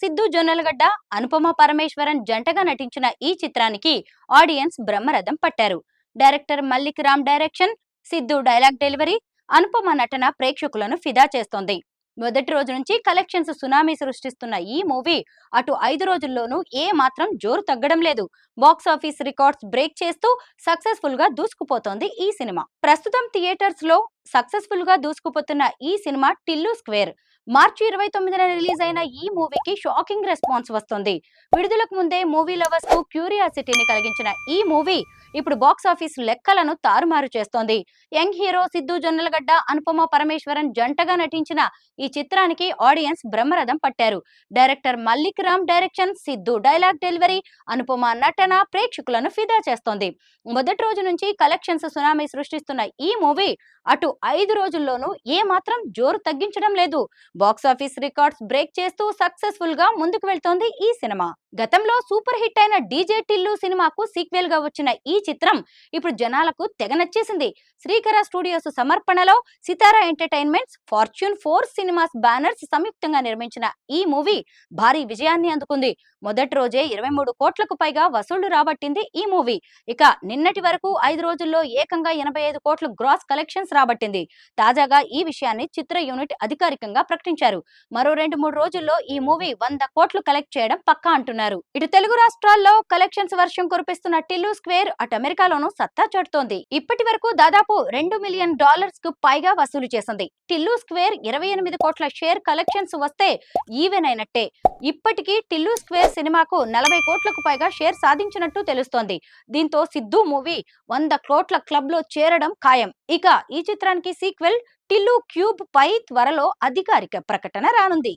సిద్ధు జొన్నలగడ్డ, అనుపమ పరమేశ్వరన్ జంటగా నటించిన ఈ చిత్రానికి ఆడియన్స్ బ్రహ్మరథం పట్టారు. Director Mallik Ram direction, Siddhu dialogue delivery, Anupama నటన ప్రేక్షకులను ఫిదా చేస్తోంది. మొదటి రోజు నుంచి కలెక్షన్స్ సునామీ సృష్టిస్తున్న ఈ మూవీ అటు 5 రోజుల్లోనూ ఏ మాత్రం జోరు తగ్గడం లేదు. బాక్స్ ఆఫీస్ రికార్డ్స్ బ్రేక్ చేస్తూ సక్సెస్ఫుల్ గా దూసుకుపోతోంది ఈ సినిమా. ప్రస్తుతం థియేటర్స్ లో సక్సెస్ఫుల్ గా దూసుకుపోతున్న ఈ సినిమా టిల్లు స్క్వేర్. మార్చి 29న రిలీజ్ అయిన ఈ మూవీకి షాకింగ్ రెస్పాన్స్ వస్తుంది. విడుదలకు ముందే మూవీ లవర్స్ కు క్యూరియాసిటీని కలిగించిన ఈ మూవీ ఇప్పుడు బాక్స్ ఆఫీస్ లెక్కలను తారుమారు చేస్తోంది. యంగ్ హీరో సిద్ధు జొన్నలగడ్డ, అనుపమ పరమేశ్వరన్ జంటగా నటించిన ఈ చిత్రానికి ఆడియన్స్ బ్రహ్మరథం పట్టారు. Director Mallik Ram direction, Siddhu dialogue delivery, Anupama నటన ప్రేక్షకులను ఫిదా చేస్తోంది. మొదటి రోజు నుంచి కలెక్షన్స్ సునామీ సృష్టిస్తున్న ఈ మూవీ అటు 5 రోజుల్లోనూ ఏ మాత్రం జోరు తగ్గించడం లేదు. బాక్స్ ఆఫీస్ రికార్డ్స్ బ్రేక్ చేస్తూ సక్సెస్ఫుల్ గా ముందుకు వెళ్తోంది ఈ సినిమా. గతంలో సూపర్ హిట్ అయిన డీజే టిల్లు సినిమాకు సీక్వెల్ గా వచ్చిన ఈ చిత్రం ఇప్పుడు జనాలకు తెగ నచ్చేసింది. శ్రీకర స్టూడియోస్ సమర్పణలో సితారా ఎంటర్టైన్మెంట్స్, ఫార్చ్యూన్ 4 సినిమాస్ బ్యానర్స్ సంయుక్తంగా నిర్మించిన ఈ మూవీ భారీ విజయాన్ని అందుకుంది. మొదటి రోజే 23 కోట్లకు పైగా వసూళ్లు రాబట్టింది ఈ మూవీ. ఇక నిన్నటి వరకు 5 రోజుల్లో ఏకంగా 85 కోట్ల గ్రాస్ కలెక్షన్స్ రాబట్టింది. తాజాగా ఈ విషయాన్ని చిత్ర యూనిట్ అధికారికంగా ప్రకటించారు. మరో 2-3 రోజుల్లో ఈ మూవీ 100 కోట్లు కలెక్ట్ చేయడం పక్కా అంటున్నారు. ఇటు తెలుగు రాష్ట్రాల్లో కలెక్షన్స్ వర్షం కురిపిస్తున్న టిల్లు స్క్వేర్ అటు అమెరికాలోనూ సత్తా చాటుతోంది. ఇప్పటి వరకు దాదాపు $2 మిలియన్ కు పైగా వసూలు చేసింది. టిల్లు స్క్వేర్ 28 కోట్ల షేర్ కలెక్షన్స్ వస్తే ఈవెన్ అయినట్టే. ఇప్పటికీ టిల్లు స్క్వేర్ సినిమాకు 40 కోట్లకు పైగా షేర్ సాధించినట్టు తెలుస్తోంది. దీంతో సిద్ధు మూవీ 100 కోట్ల క్లబ్ లో చేరడం ఖాయం. ఇక ఈ చిత్రానికి సీక్వెల్ టిల్లు క్యూబ్ పై త్వరలో అధికారిక ప్రకటన రానుంది.